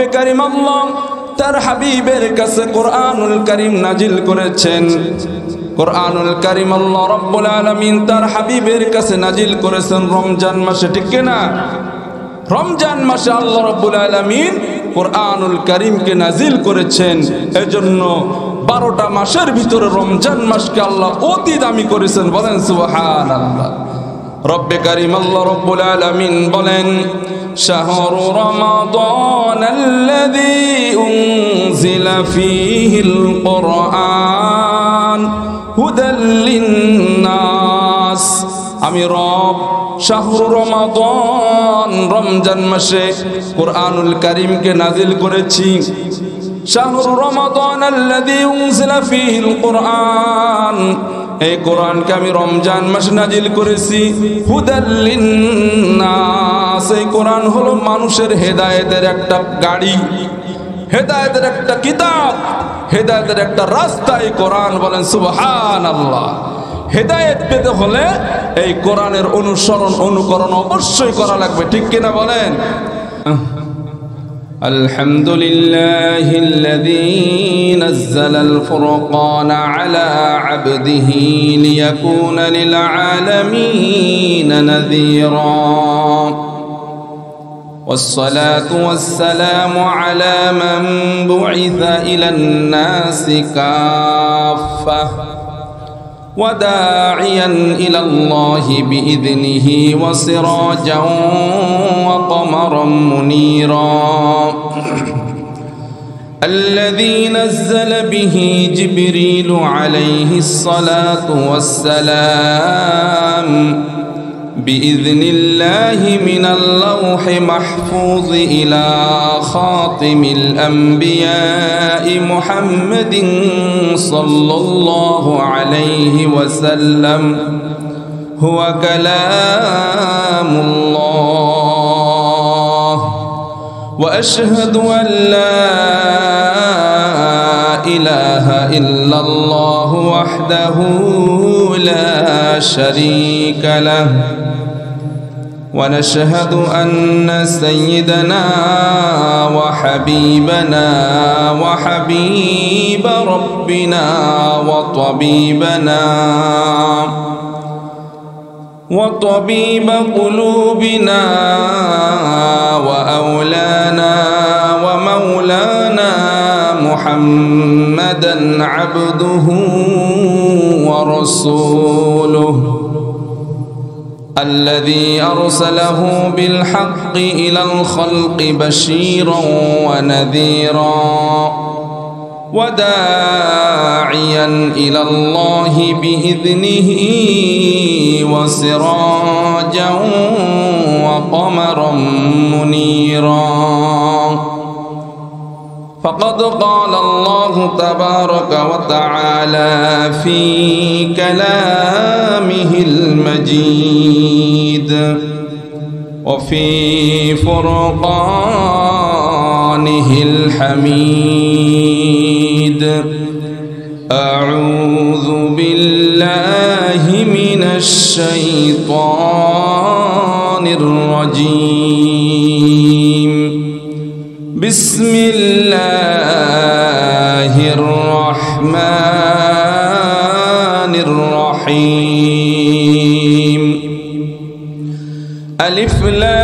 রব্বে কারীম আল্লাহ তার হাবিবের কাছে কোরআনুল কারীম নাজিল করেছেন। কোরআনুল কারীম আল্লাহ রব্বুল আলামিন তার হাবিবের কাছে নাজিল করেছেন রমজান মাসে, ঠিক কিনা? রমজান মাসে আল্লাহ রব্বুল আলামিন কোরআনুল কারীমকে নাজিল করেছেন। এজন্য 12টা মাসের ভিতরে রমজান মাসকে আল্লাহ অতি দামি করেছেন। বলেন সুবহানাল্লাহ। রব্বে কারীম আল্লাহ রব্বুল আলামিন বলেন, শাহরু রমাদানাল্লাযী উনজিলা ফীহিল কুরআন হুদাল লিন্নাস। আমি রব শাহরু রমাদান, রমজান মাসে কোরআনুল কারীমকে নাজিল করেছি। শাহরু রমাদানাল্লাযী উনজিলা ফীহিল কুরআন, এই কোরআনকে আমি রমজান মাসে নাজিল করেছি। হুদাল লিন্নাস, এই কোরআন হলো মানুষের হেদায়েতের একটা গাড়ি, হেদায়েতের একটা কিতাব, হেদায়েতের একটা রাস্তা এই কোরআন। বলেন সুবহানাল্লাহ। হেদায়েত পেতে হলে এই কোরআনের অনুসরণ অনুকরণ অবশ্যই করা লাগবে, ঠিক কিনা বলেন? আলহামদুলিল্লাহিল্লাযী নাযালাল ফুরকানা আলা আবদিহি লিয়াকুনা লিল আলামিন নাযীরা। والصلاة والسلام على من بعث إلى الناس كافة وداعيا إلى الله بإذنه وسراجا وقمرا منيرا الذي نزل به جبريل عليه الصلاة والسلام بإذن الله من اللوح محفوظ إلى خاتم الأنبياء محمد صلى الله عليه وسلم هو كلام الله. وأشهد أن لا إله إلا الله وحده لا شريك له. ونشهد أن سيدنا وحبيبنا وحبيب ربنا وطبيب قلوبنا وأولانا ومولانا محمدا عبده ورسوله الذي أرسله بالحق إلى الخلق بشيرا ونذيرا وداعيا إلى الله بإذنه وسراجا وقمرا منيرا. فقد قال الله تبارك وتعالى في كلامه المجيد وفي فرقانه الحميد. أعوذ بالله من الشيطان الرجيم. بسم الله الرحمن الرحيم. ألف لام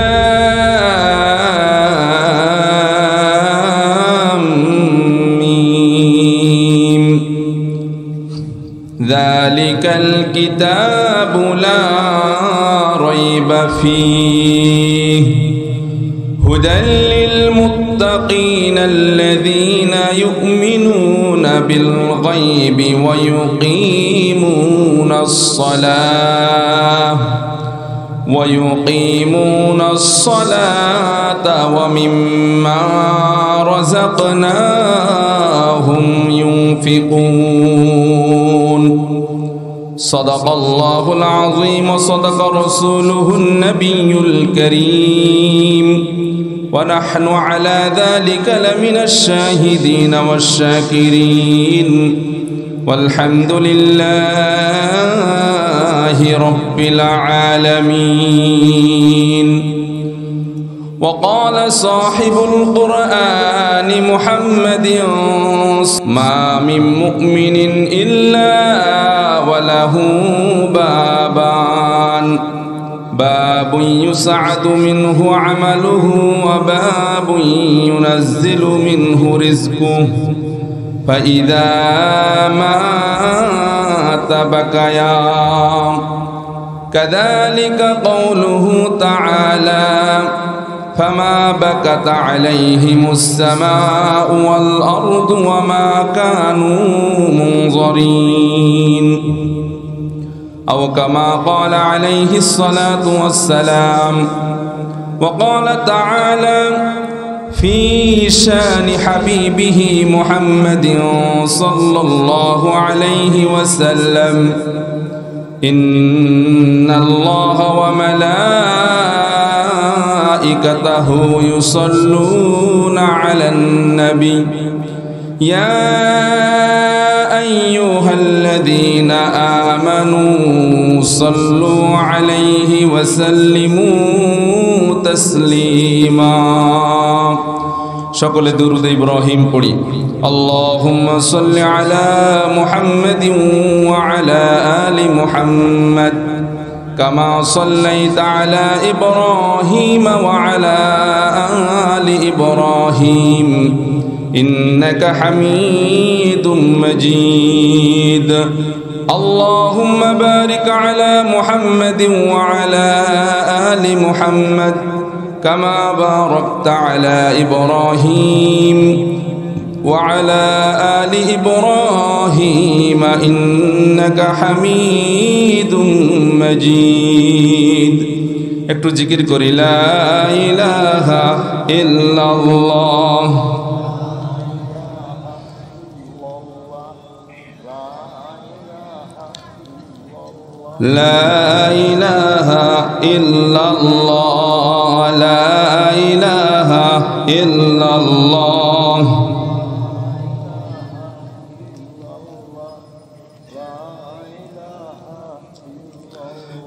ميم. ذلك الكتاب لا ريب فيه هدى للمتقين الذين يؤمنون بالغيب ويقيمون الصلاة ومما رزقناهم ينفقون. صدق الله العظيم وصدق رسوله النبي الكريم ونحن على ذلك لمن الشاهدين والشاكرين والحمد لله رب العالمين. وقال صاحب القرآن محمد ما من مؤمن إلا وله بابان باب يسعد منه عمله وباب ينزل منه رزقه فإذا مات بكيا كذلك قوله تعالى فما بكت عليهم السماء والأرض وما كانوا منظرين أو كما قال عليه الصلاة والسلام وقال تعالى في شان حبيبه محمد صلى الله عليه وسلم إن الله وملائكته يصلون على النبي يا أيها الذين آمنوا صلوا عليه وسلموا تسليما সকলে দুরূদ ইব্রাহিম পড়ি اللهم صل على محمد وعلى آل محمد كما صليت على إبراهيم وعلى آل إبراهيم إنك حميد مجيد اللهم بارك على محمد وعلى آل محمد كما باركت على إبراهيم وعلى آل إبراهيم إنك حميد مجيد একটু জিকির করি লা ইলাহা ইল্লাল্লাহ لا إله إلا الله لا إله إلا الله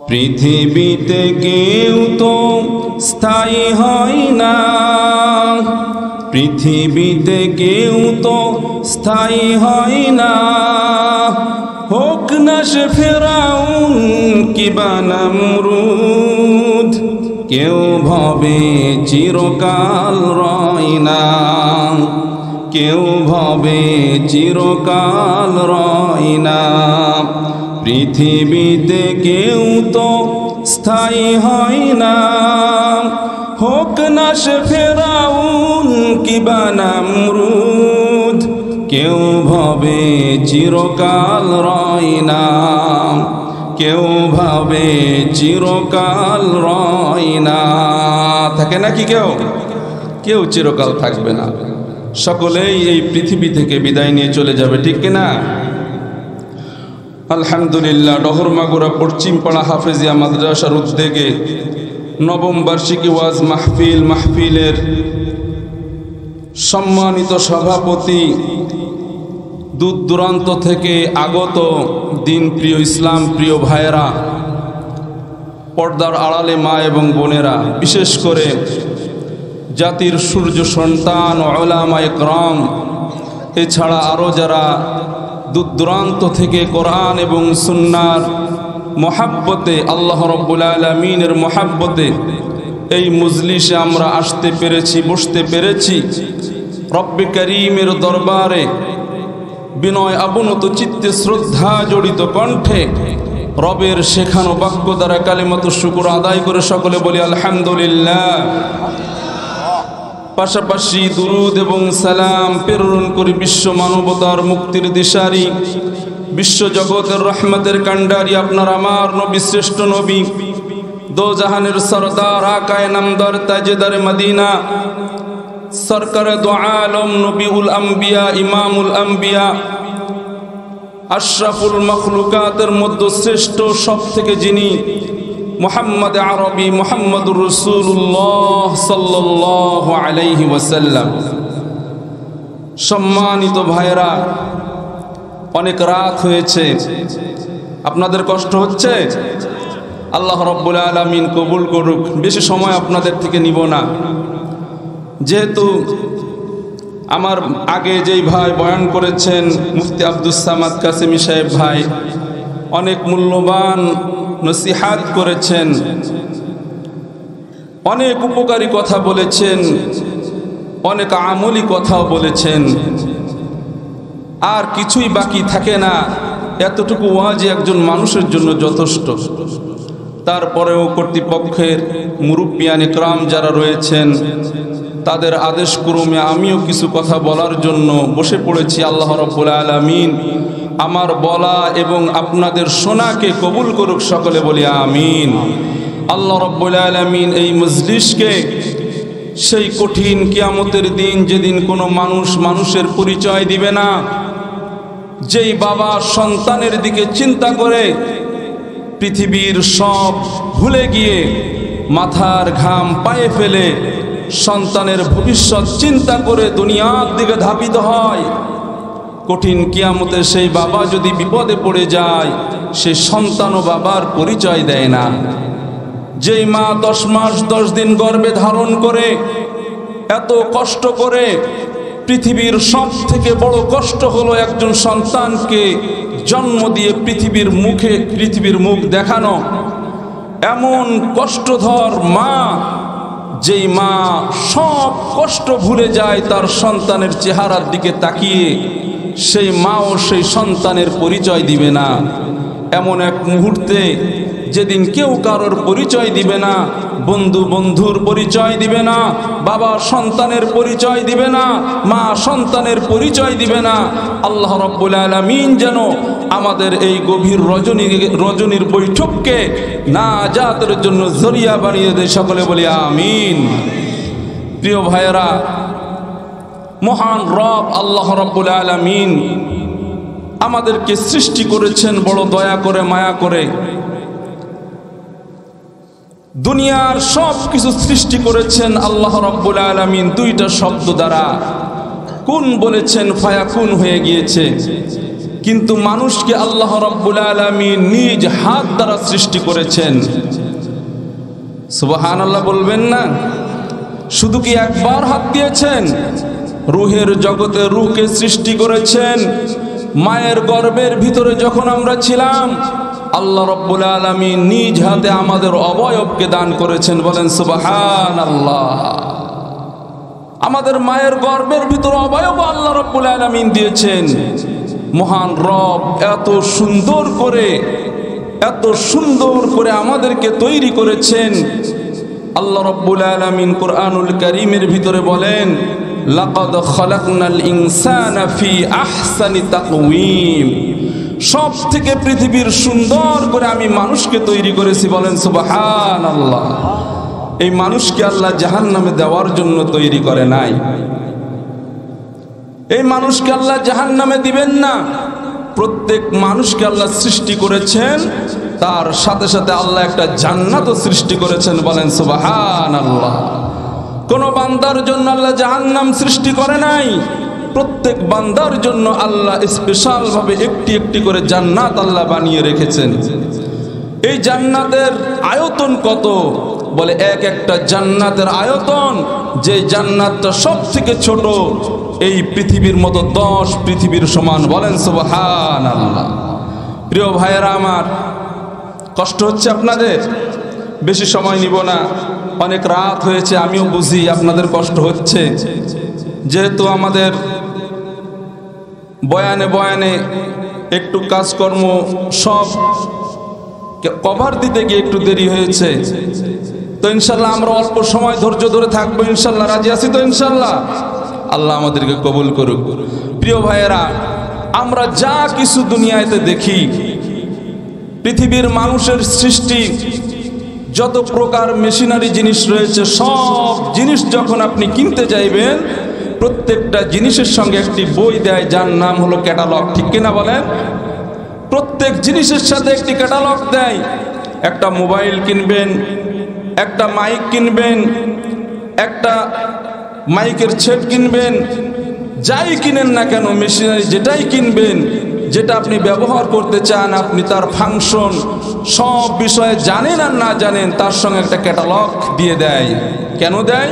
পৃথিবীতে কেউ তো স্থায়ী হয় না পৃথিবীতে কেউ তো স্থায়ী হয় না হোক না সে ফেরাউন কিবা নমরুদ কেউ ভবে চিরকাল রয় না কেউ ভবে চিরকাল রয় না পৃথিবীতে কেউ তো স্থায়ী হয় না হোক না সে ফেরাউন কিবা নমরুদ কেউ ভবে চিরকাল রয় না কেউ ভাবে চিরকাল রয় না থাকে নাকি কেউ কেউ চিরকাল থাকবে না সকলেই এই পৃথিবী থেকে বিদায় নিয়ে চলে যাবে ঠিক কিনা আলহামদুলিল্লাহ ডহরমাগুড়া পশ্চিমপাড়া হাফেজিয়া মাদ্রাসার উদ্যোগে নবম বার্ষিকী ওয়াজ মাহফিলের সম্মানিত সভাপতি দূর দূরান্ত থেকে আগত দিন প্রিয় ইসলাম প্রিয় ভাইয়েরা পর্দার আড়ালে মা এবং বোনেরা বিশেষ করে জাতির সূর্য সন্তান উলামা ইকরাম এছাড়া আরও যারা দূর দূরান্ত থেকে কোরআন এবং সুন্নাহর মহাব্বতে আল্লাহ রাব্বুল আলামিনের মহাব্বতে এই মজলিসে আমরা আসতে পেরেছি বসতে পেরেছি রব্বে করিমের দরবারে বিনয় অবনত চিত্তে শ্রদ্ধা জড়িত কণ্ঠে রবের শেখানো বাক্য দ্বারা কালিমাতুশ শুকর আদায় করে সকলে বলি আলহামদুলিল্লাহ পাশাপাশি দুরুদ এবং সালাম প্রেরণ করে বিশ্ব মানবতার মুক্তির দিশারি বিশ্ব জগতের রহমতের কান্ডারি আপনার আমার নবী শ্রেষ্ঠ নবী দো জাহানের সরদার আকায়ে নামদার তাজেদার মদিনা সরকারে দো আলম নবীউল আম্বিয়া ইমামুল আম্বিয়া আশরাফুল মখলুকাতের মধ্যে শ্রেষ্ঠ সব থেকে যিনি মুহাম্মদ আরবি মুহাম্মদুর রাসূলুল্লাহ সাল্লাল্লাহু আলাইহি ওয়াসাল্লাম সম্মানিত ভাইরা অনেক রাত হয়েছে আপনাদের কষ্ট হচ্ছে আল্লাহ রাব্বুল আলামিন কবুল করুক বেশি সময় আপনাদের থেকে নিব না যেহেতু আমার আগে যেই ভাই বয়ান করেছেন মুফতি আব্দুস সামাদ কাসেমি সাহেব ভাই অনেক মূল্যবান নসিহাত করেছেন, অনেক উপকারী কথা বলেছেন, অনেক আমলি কথাও বলেছেন। আর কিছুই বাকি থাকে না, এতটুকু ওয়াজ একজন মানুষের জন্য যথেষ্ট। তারপরেও কর্তৃপক্ষের মুরব্বিয়ান ইকরাম যারা রয়েছেন তাদের আদেশ ক্রমে আমিও কিছু কথা বলার জন্য বসে পড়েছি। আল্লাহ রাব্বুল আলামিন আমার বলা এবং আপনাদের শোনাকে কবুল করুক, সকলে বলি আমিন। আল্লাহ রাব্বুল আলামিন এই মজলিসকে সেই কঠিন কিয়ামতের দিন, যেদিন কোনো মানুষ মানুষের পরিচয় দিবে না, যেই বাবা সন্তানের দিকে চিন্তা করে পৃথিবীর সব ভুলে গিয়ে মাথার ঘাম পায়ে ফেলে সন্তানের ভবিষ্যৎ চিন্তা করে দুনিয়ার দিকে ধাবিত হয়, কঠিন কিয়ামতে সেই বাবা যদি বিপদে পড়ে যায়, সেই সন্তানও বাবার পরিচয় দেয় না। যেই মা 10 মাস 10 দিন গর্ভে ধারণ করে এত কষ্ট করে, পৃথিবীর সব থেকে বড় কষ্ট হলো একজন সন্তানকে জন্ম দিয়ে পৃথিবীর মুখ দেখানো। এমন কষ্টধর মা, যেই মা সব কষ্ট ভুলে যায় তার সন্তানের চেহারার দিকে তাকিয়ে, সেই মাও সেই সন্তানের পরিচয় দিবে না। এমন এক মুহূর্তে যেদিন কেউ কারোর পরিচয় দিবে না, বন্ধু বন্ধুর পরিচয় দিবে না, বাবা সন্তানের পরিচয় দিবে না, মা সন্তানের পরিচয় দিবে না। আল্লাহ রাব্বুল আলামিন যেন আমাদের এই গভীর রজনীর বৈঠককে নাজাতের জন্য জরিয়া বানিয়ে দেয়, সকলে বলি আমিন। প্রিয় ভাইয়েরা, মহান রব আল্লাহ রাব্বুল আলামিন আমাদেরকে সৃষ্টি করেছেন বড় দয়া করে, মায়া করে। দুনিয়ার সব কিছু সৃষ্টি করেছেন আল্লাহ রাব্বুল আলামিন দুইটা শব্দ দ্বারা। কুন বলেছেন, ফায়াকুন হয়ে গিয়েছে। কিন্তু মানুষকে আল্লাহ রাব্বুল আলামিন নিজ হাত দ্বারা সৃষ্টি করেছেন। সুবহানাল্লাহ বলবেন না? শুধু কি একবার হাত দিয়েছেন? রূহের জগতে রূহকে সৃষ্টি করেছেন। মায়ের গর্ভের ভিতরে যখন আমরা ছিলাম, আল্লাহ রাব্বুল আলামিন নিজ হাতে আমাদের অবয়বকে দান করেছেন। বলেন সুবহানাল্লাহ। আমাদের মায়ের গর্ভের ভিতরে অবয়ব আল্লাহ রাব্বুল আলামিন দিয়েছেন। মহান রব এত সুন্দর করে আমাদেরকে তৈরি করেছেন। আল্লাহ রাব্বুল আলামিন কুরআনুল কারীমের ভিতরে বলেন, লাকাদ খালাকনাল ইনসানা ফি আহসানি তাকওয়িম। সব থেকে পৃথিবীর সুন্দর করে আমি মানুষকে তৈরি করেছি। বলেন সুবহানাল্লাহ। এই মানুষকে আল্লাহ জাহান্নামে দেওয়ার জন্য তৈরি করে নাই। এই মানুষকে আল্লাহ জাহান্নামে দিবেন না। প্রত্যেক মানুষকে আল্লাহ সৃষ্টি করেছেন, তার সাথে সাথে আল্লাহ একটা জান্নাতও সৃষ্টি করেছেন। বলেন সুবহানাল্লাহ। কোন বান্দার জন্য আল্লাহ জাহান্নাম সৃষ্টি করে নাই। প্রত্যেক বান্দার জন্য আল্লাহ স্পেশাল ভাবে একটি একটি করে জান্নাত আল্লাহ বানিয়ে রেখেছেন। এই জান্নাতের আয়তন কত? বলে এক একটা জান্নাতের আয়তন, যে জান্নাতটা সব থেকে ছোট, এই পৃথিবীর মতো 10 পৃথিবীর সমান। বলেন সুবহানাল্লাহ। প্রিয় ভাইয়েরা আমার, কষ্ট হচ্ছে আপনাদের? বেশি সময় নিব না, অনেক রাত হয়েছে, আমিও বুঝি আপনাদের কষ্ট হচ্ছে। যেহেতু আমাদের বয়ানে একটু কাজকর্ম সব কভার দিতে গিয়ে একটু দেরি হয়েছে, তো ইনশাল্লাহ আমরা অল্প সময় ধৈর্য ধরে থাকবো। ইনশাল্লাহ রাজি আছি তো? ইনশাল্লাহ আল্লাহ আমাদেরকে কবুল করুক। প্রিয় ভাইয়েরা, আমরা যা কিছু দুনিয়াতে দেখি, পৃথিবীর মানুষের সৃষ্টি যত প্রকার মেশিনারি জিনিস রয়েছে, সব জিনিস যখন আপনি কিনতে যাইবেন, প্রত্যেকটা জিনিসের সঙ্গে একটি বই দেয়, যার নাম হলো ক্যাটালগ। ঠিক কিনা বলেন? প্রত্যেক জিনিসের সাথে একটি ক্যাটালগ দেয়। একটা মোবাইল কিনবেন, একটা মাইক কিনবেন, একটা মাইকের সেট কিনবেন, যাই কিনেন না কেন, মেশিনারি যেটাই কিনবেন, যেটা আপনি ব্যবহার করতে চান, আপনি তার ফাংশন সব বিষয়ে জানেন আর না জানেন, তার সঙ্গে একটা ক্যাটালগ দিয়ে দেয়। কেন দেয়?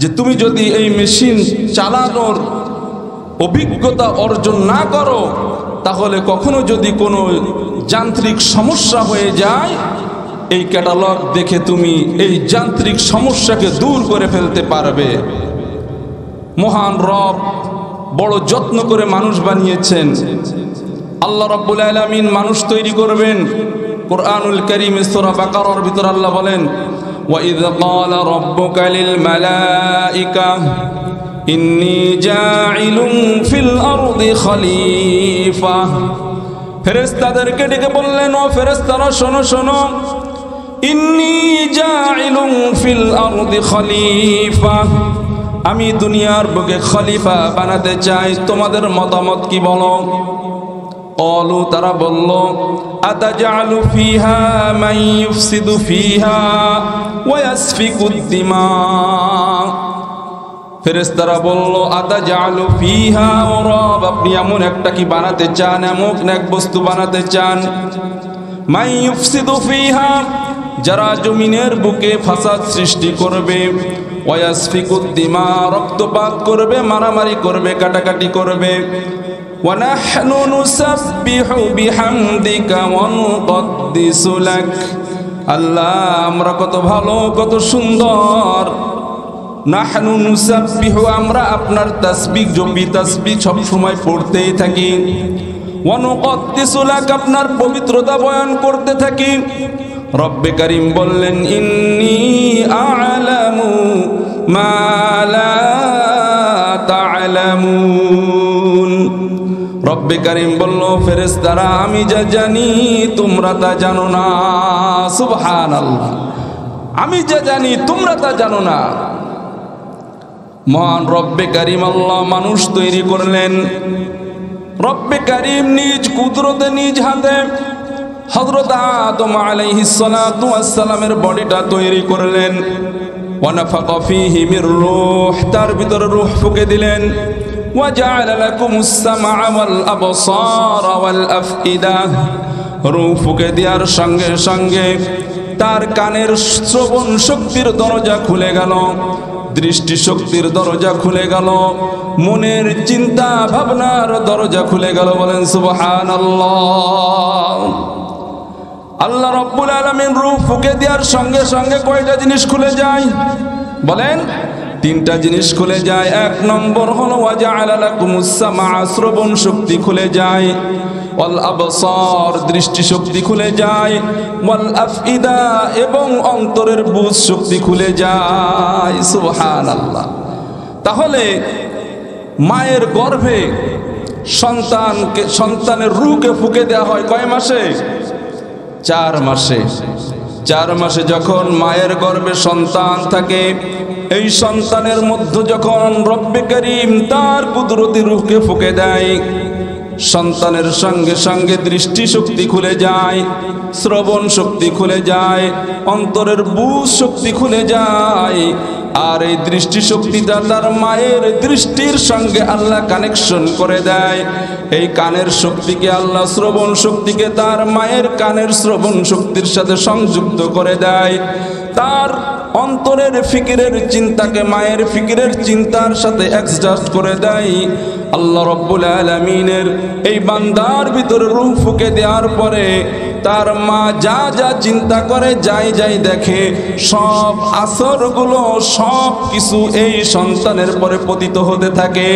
যে তুমি যদি এই মেশিন চালানোর অভিজ্ঞতা অর্জন না করো, তাহলে কখনো যদি কোনো যান্ত্রিক সমস্যা হয়ে যায়, এই ক্যাটালগ দেখে তুমি এই যান্ত্রিক সমস্যাকে দূর করে ফেলতে পারবে। মহান রব বড় যত্ন করে মানুষ বানিয়েছেন। আল্লাহ রাব্বুল আলামিন মানুষ তৈরি করবেন। কুরআনুল কারীমে সূরা বাকারার ভিতর আল্লাহ বলেন, ওয়া ইয ক্বালা রাব্বুকা লিল মালাইকা ইন্নী জাইলুন ফিল আরদি খলিফা। ফেরেশতাদেরকে ডেকে বললেন, ও ফেরেশতারা শোনো শোনো, ইন্নী জাইলুন ফিল আরদি খলিফা, আমি দুনিয়ার বুকে খলিফা বানাতে চাই, তোমাদের মতামত কি বলো? ক্বালু, তারা বলল, আতাজআলু ফিহা মান ইউফসিদু ফিহা ওয়া ইয়াসফিকুদ দিমা। ফেরেশতারা বলল, আতাজআলু ফিহা, ও রব আপনি এমন একটা কি বানাতে চান, এমন এক বস্তু বানাতে চান, মান ইউফসিদু ফিহা, যারা জমিনের বুকে ফাসাদ সৃষ্টি করবে, ওয়া ইয়াসফিকুদ দিমা, রক্তপাত করবে, মারামারি করবে, কাটাকাটি করবে। ওয়া নাহনু নুসাব্বিহু বিহামদিকা ওয়া নুকদ্দিসু লাক, আল্লাহ আমরা কত ভালো কত সুন্দর, নাহনু নুসাব্বিহু, আমরা আপনার তাসবিহ জপি, তাসবিহ সব সময় পড়তেই থাকি, ওয়া নুকদ্দিসু লাক, আপনার পবিত্রতা বয়ান করতে থাকি। রব্বে কারীম বললেন, ইন্নী আ'লামু মা লা তা'লামুন। রব্বে কারীম বলল, ফেরেশতারা আমি যা জানি তোমরা তা জানো না। সুবহানাল্লাহ, আমি যা জানি তোমরা তা জানো না। মহান রব্বে কারীম আল্লাহ মানুষ তৈরি করলেন। রব্বে কারীম নিজ কুদরতে নিজ হাতে হযরত আদম আলাইহিস সালাতু ওয়াস সালামের বডিটা তৈরি করলেন। ওয়া নাফাকা ফীহি মির রূহ, তার ভিতরে রূহ ফুঁকে দিলেন। ওয়া জাআলা লাকুমুস সামআ ওয়াল আবসারা ওয়াল আফইদা, রূহ ফুঁকে দেওয়ার সঙ্গে সঙ্গে তার কানের শ্রবণ শক্তির দরজা খুলে গেল, দৃষ্টি শক্তির দরজা খুলে গেল, মনের চিন্তা ভাবনার দরজা খুলে গেল। বলেন সুবহানাল্লাহ। আল্লাহ রাব্বুল আলামিন রূহ ফুঁকে দেওয়ার সঙ্গে সঙ্গে কয়টা জিনিস খুলে যায়? বলেন, তিনটা জিনিস খুলে যায়। এক নম্বর হলো ওয়া জাআলা লাকুমুস সামআ, শ্রবণ শক্তি খুলে যায়, ওয়াল আবসার, দৃষ্টি শক্তি খুলে যায়, ওয়াল আফইদা, এবং অন্তরের বুঝ শক্তি খুলে যায়। সুবহানাল্লাহ। তাহলে মায়ের গর্ভে সন্তানের রূহকে ফুঁকে দেওয়া হয় কয় মাসে? 4 মাসে। 4 মাসে যখন মায়ের গর্ভে সন্তান থাকে, এই সন্তানের মধ্যে যখন রব্বে কারীম তার কুদরতি রূহকে ফুঁকে দেয়, সন্তানের সঙ্গে সঙ্গে দৃষ্টি শক্তি খুলে যায়, শ্রবণ শক্তি খুলে যায়, অন্তরের বুঝ শক্তি খুলে যায়। আর এই দৃষ্টি শক্তিটা তার মায়ের দৃষ্টির সঙ্গে আল্লাহ কানেকশন করে দেয়। এই কানের শক্তিকে আল্লাহ শ্রবণ শক্তিকে তার মায়ের কানের শ্রবণ শক্তির সাথে সংযুক্ত করে দেয়। তার অন্তরের ফিকিরের চিন্তাকে মায়ের ফিকিরের চিন্তার সাথে অ্যাডজাস্ট করে দেয়। আল্লাহ রাব্বুল আলামিনের এই বান্দার ভিতরে রূহ ফুঁকে দেওয়ার পরে তার মা যা যা চিন্তা করে, যাই যাই দেখে, সব আসরগুলো সব কিছু এই সন্তানের পরে পতিত হতে থাকে।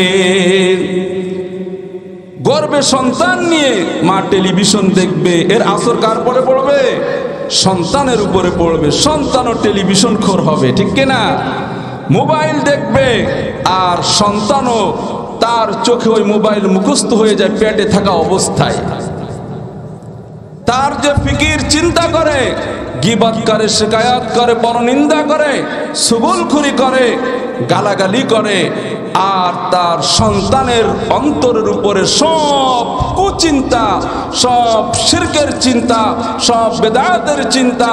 গর্ভে সন্তান নিয়ে মা টেলিভিশন দেখবে, এর আসর কার পরে পড়বে? সন্তানের উপরে পড়বে। সন্তানও টেলিভিশন খোর হবে, ঠিক কিনা? মোবাইল দেখবে, আর সন্তানও তার চোখে ওই মোবাইল মুখস্থ হয়ে যায় পেটে থাকা অবস্থায়। তার যে ফিকির চিন্তা করে, গীবত করে, শিকায়াত করে, পরনিন্দা করে, সুবুলখুরি করে, গালাগালি করে, আর তার সন্তানের অন্তরের উপরে সব কুচিন্তা, সব শিরকের চিন্তা, সব বেদাতের চিন্তা,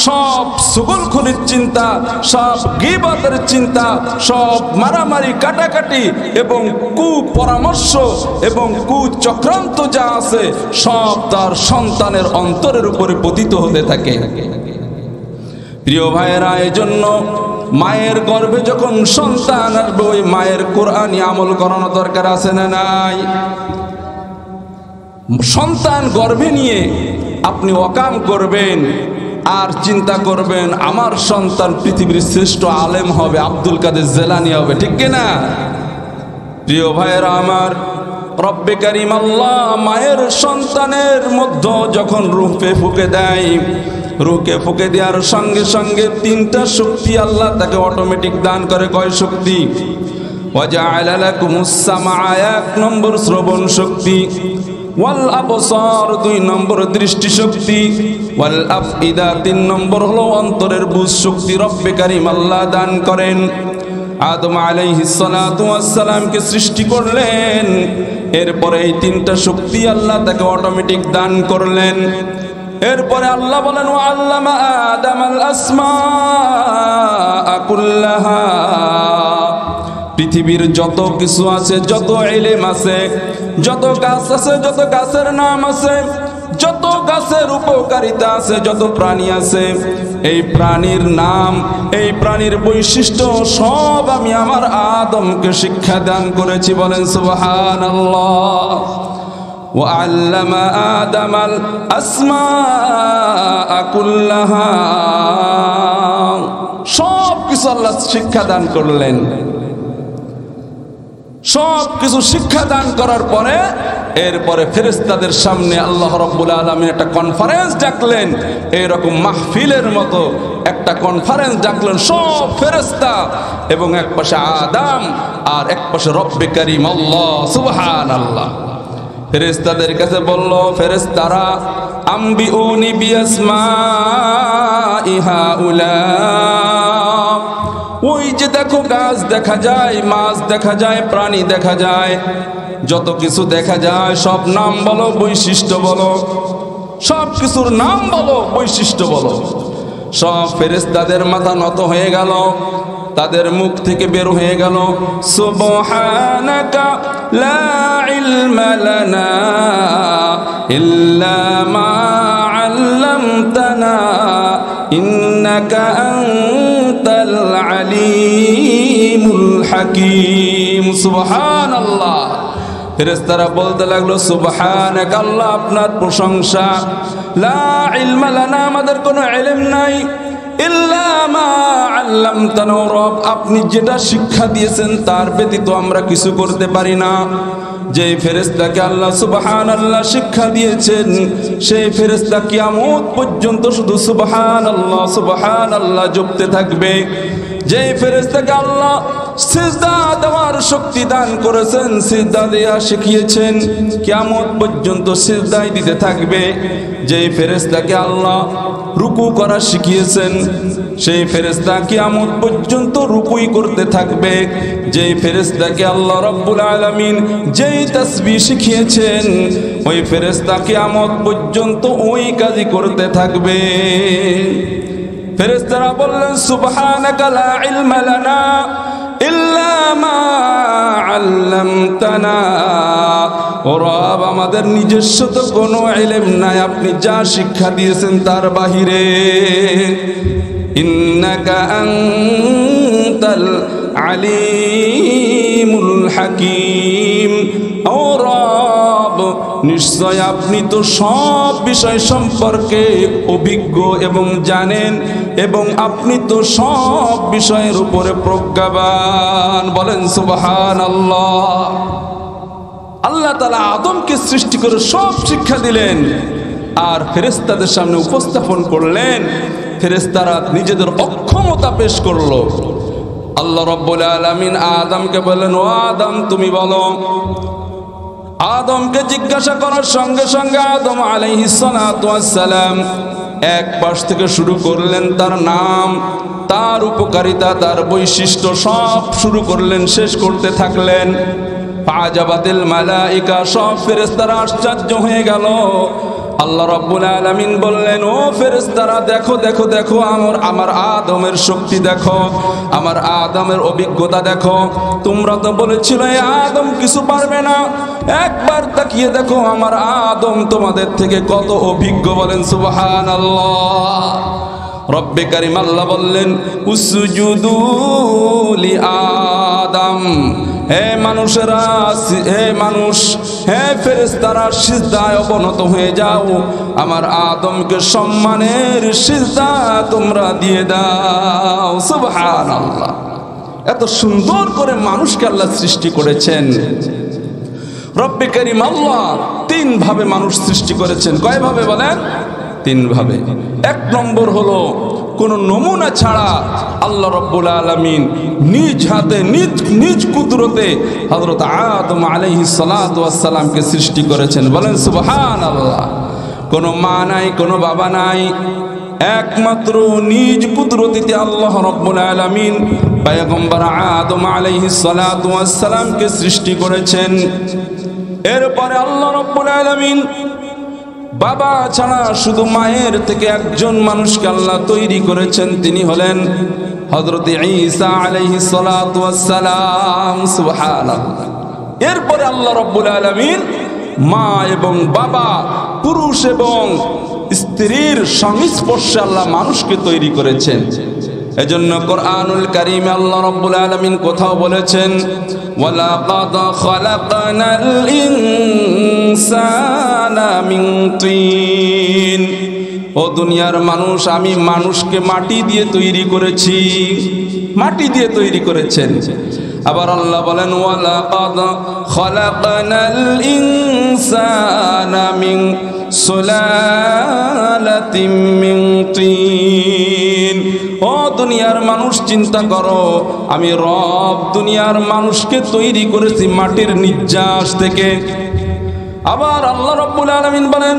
সব সুবুলখুরির চিন্তা, সব গীবতের চিন্তা, সব মারামারি কাটাকাটি এবং কুপরামর্শ এবং কুচক্রান্ত যা আছে সব তার সন্তানের অন্তরের উপরে পতিত হতে থাকে। প্রিয় ভাইয়েরা, এজন্য মায়ের গর্ভে যখন সন্তান আসবে ওই মায়ের কোরআনি আমল করানো দরকার আছে না নাই? সন্তান গর্ভে নিয়ে আপনি ওয়াকাম করবেন আর চিন্তা করবেন আমার সন্তান পৃথিবীর শ্রেষ্ঠ আলেম হবে, আব্দুল কাদের জেলানি হবে, ঠিক কিনা? প্রিয় ভাইয়েরা আমার, রব্বে কারীম আল্লাহ মায়ের সন্তানের মধ্যে যখন রূহে ফুঁকে দেয়, রূহকে ফুঁকে দেওয়ার সঙ্গে সঙ্গে তিনটা শক্তি আল্লাহ তাকে অটোমেটিক দান করে। কয় শক্তি? ওয়াজআলা লাকুমুস সামআ, এক নম্বর শ্রবণ শক্তি, ওয়াল আবসার, দুই নম্বর দৃষ্টি শক্তি, ওয়াল আফইদা, তিন নম্বর হলো অন্তরের বুঝ শক্তি রব্বে কারীম আল্লাহ দান করেন। আদম আলাইহিস সালাতু ওয়াস সালামকে সৃষ্টি করলেন, এরপরে এই তিনটা শক্তি আল্লাহ তাকে অটোমেটিক দান করলেন। এরপরে আল্লাহ বলেন ওয়া আল্লামা আদামাল আসমাআ কুল্লাহা, পৃথিবীর যত কিছু আছে, যত ইলম আছে, যত গাছ আছে, যত গাছের নাম আছে, যত গাছের উপকারিতা আছে, যত প্রাণী আছে, এই প্রাণীর নাম, এই প্রাণীর বৈশিষ্ট্য সব আমি আমার আদমকে শিক্ষা দান করেছি। বলেন সুবহানাল্লাহ। وعلم آدم الأسماء كلها, সব কিছু আল্লাহ শিক্ষা দান করলেন। সব কিছু শিক্ষা দান করার পরে এরপরে ফেরেশতাদের সামনে আল্লাহ রাব্বুল আলামিন একটা কনফারেন্স ডাকলেন, এইরকম মাহফিলের মতো একটা কনফারেন্স ডাকলেন সব ফেরেশতা, এবং এক পাশে আদম আর এক পাশে রব্বে কারীম আল্লাহ। সুবহানাল্লাহ। ফেরেশতাদের কাছে বলল, ফেরেশতারা আম্বিউনি বিআসমাই হাউলা, ওই যে দেখো গাছ দেখা যায়, মাছ দেখা যায়, প্রাণী দেখা যায়, যত কিছু দেখা যায় সব নাম বলো, বৈশিষ্ট্য বলো, সব কিছুর নাম বলো, বৈশিষ্ট্য বলো। সব ফেরেশতাদের মাথা নত হয়ে গেল, তাদের মুখ থেকে বের হয়ে গেল সুবহানাকা লা ইলমা লানা ইল্লা মা আল্লামতানা ইন্নাকা আনতাল আলিমুল হাকীম। সুবহানাল্লাহ। ফেরেশতারা বলতে লাগলো সুবহানাকা, আল্লাহ আপনার প্রশংসা, লা ইলমা লানা, আমাদের কোনো ইলম নাই, ইল্লা মা আল্লামতানা, রব আপনি যেটা শিক্ষা দিয়েছেন তার ব্যতীত আমরা কিছু করতে পারি না। যে ফেরেশতাকে আল্লাহ সুবহানাল্লাহ শিক্ষা দিয়েছেন সেই ফেরেশতা কিয়ামত পর্যন্ত শুধু সুবহানাল্লাহ সুবহানাল্লাহ জপতে থাকবে। যে ফেরেশতাকে আল্লাহ সিজদা দেওয়ার শক্তি দান করেছেন, সিজদা দেওয়া শিখিয়েছেন, কিয়ামত পর্যন্ত সিজদাই দিতে থাকবে। যে ফেরেশতাকে আল্লাহ রুকু করা শিখিয়েছেন সেই ফেরেশতা কিয়ামত পর্যন্ত রুকুই করতে থাকবে। যেই ফেরেশতাকে আল্লাহ রাব্বুল আলামিন যেই তাসবিহ শিখিয়েছেন ওই ফেরেশতা কিয়ামত পর্যন্ত ওই কাজই করতে থাকবে। ফেরেশতারা বললেন সুবহানাকা লা ইলমা লানা ইল্লা মা আল্লামতানা, ও রব আমাদের নিজস্ব তো কোনো ইলম নাই, আপনি যা শিক্ষা দিয়েছেন তার বাহিরে। ইন্নাকা আনতাল আলিমুল হাকীম, ও রব নিশ্চয় আপনি তো সব বিষয় সম্পর্কে অভিজ্ঞ এবং জানেন, এবং আপনি তো সব বিষয়ের উপরে প্রজ্ঞাবান। বলেন সুবহানাল্লাহ। আল্লাহ তাআলা আদমকে সৃষ্টি করে সব শিক্ষা দিলেন আর ফেরেশতাদের সামনে উপস্থাপন করলেন। ফেরেশতারা নিজেদের অক্ষমতা পেশ করলো। আল্লাহ রাব্বুল আলামিন আদমকে বললেন, ও আদম তুমি বলো। আদমকে জিজ্ঞাসা করার সঙ্গে সঙ্গে আদম আলাইহিস সালাতু ওয়াস সালাম এক পাশ থেকে শুরু করলেন তার নাম, তার উপকারিতা, তার বৈশিষ্ট্য সব শুরু করলেন, শেষ করতে থাকলেন। ফাজাবাতিল মালাইকা, সব ফেরেশতারা আশ্চর্য হয়ে গেল। আল্লাহ রাব্বুল আলামিন বললেন, ও ফেরেশতারা দেখো দেখো দেখো, আমার আদমের শক্তি দেখো, আমার আদমের অভিজ্ঞতা দেখো। তোমরা তো বলেছিলে আদম কিছু পারবে না, একবার তাকিয়ে দেখো আমার আদম তোমাদের থেকে কত অভিজ্ঞ। বলেন সুবহানাল্লাহ। রব্বে কারীম আল্লাহ বললেন উসজুদু লি আদম, হে মানুষেরা, হে মানুষ, হে ফেরেশতারা, সিজদায় অবনত হয়ে যাও, আমার আদমকে সম্মানের সিজদা তোমরা দিয়ে দাও। সুবহানাল্লাহ। এত সুন্দর করে মানুষকে আল্লাহ সৃষ্টি করেছেন। রব্বে কারীম আল্লাহ তিন ভাবে মানুষ সৃষ্টি করেছেন। কয় ভাবে বলেন? তিন ভাবে। এক নম্বর হলো কোন নমুনা ছাড়া আল্লাহ রব্বুল আলামিন নিজ হাতে নিজ কুদরতে হযরত আদম আলাইহিস সালাতু ওয়াস সালামকে সৃষ্টি করেছেন। বলেন সুবহানাল্লাহ। কোনো মা নাই, কোনো বাবা নাই, একমাত্র নিজ কুদরতিতে আল্লাহ রব্বুল আলামিন পয়গম্বর আদম আলাইহিস সালাতু ওয়াস সালামকে সৃষ্টি করেছেন। এরপরে আল্লাহ রব্বুল আলামিন বাবা ছাড়া শুধু মায়ের থেকে একজন মানুষকে আল্লাহ তৈরি করেছেন, তিনি হলেন হযরত ঈসা আলাইহিস সালাতু ওয়াস সালাম। সুবহানাল্লাহ। এরপরে আল্লাহ রব্বুল আলামিন মা এবং বাবা, পুরুষ এবং স্ত্রীর সংস্পর্শে আল্লাহ মানুষকে তৈরি করেছেন। এজন্য কোরআনুল কারীমে আল্লাহ রাব্বুল আলামিন কোথাও বলেছেন ওয়ালাকাদ খালাকনাল ইনসানা মিন তিন, ও দুনিয়ার মানুষ, আমি মানুষকে মাটি দিয়ে তৈরি করেছি। মাটি দিয়ে তৈরি করেছেন। আবার আল্লাহ বলেন ওয়ালাকাদ খালাকনাল ইনসানা মিন সুলালাতিম মিন তিন, ও দুনিয়ার মানুষ চিন্তা করো, আমি রব দুনিয়ার মানুষকে তৈরি করেছি মাটির নির্যাস থেকে। আবার আল্লাহ রাব্বুল আলামিন বলেন